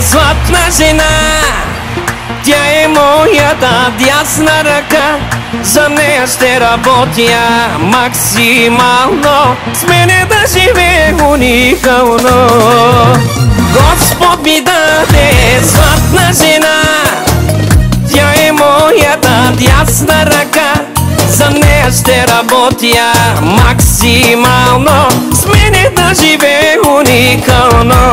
златна жена. Тя е моята дясна ръка, за нея ще работя максимално, с мене да живее уникално. Господ ми даде златна жена, тя е моята дясна ръка, за нея ще работя максимално, с мене да живее уникално.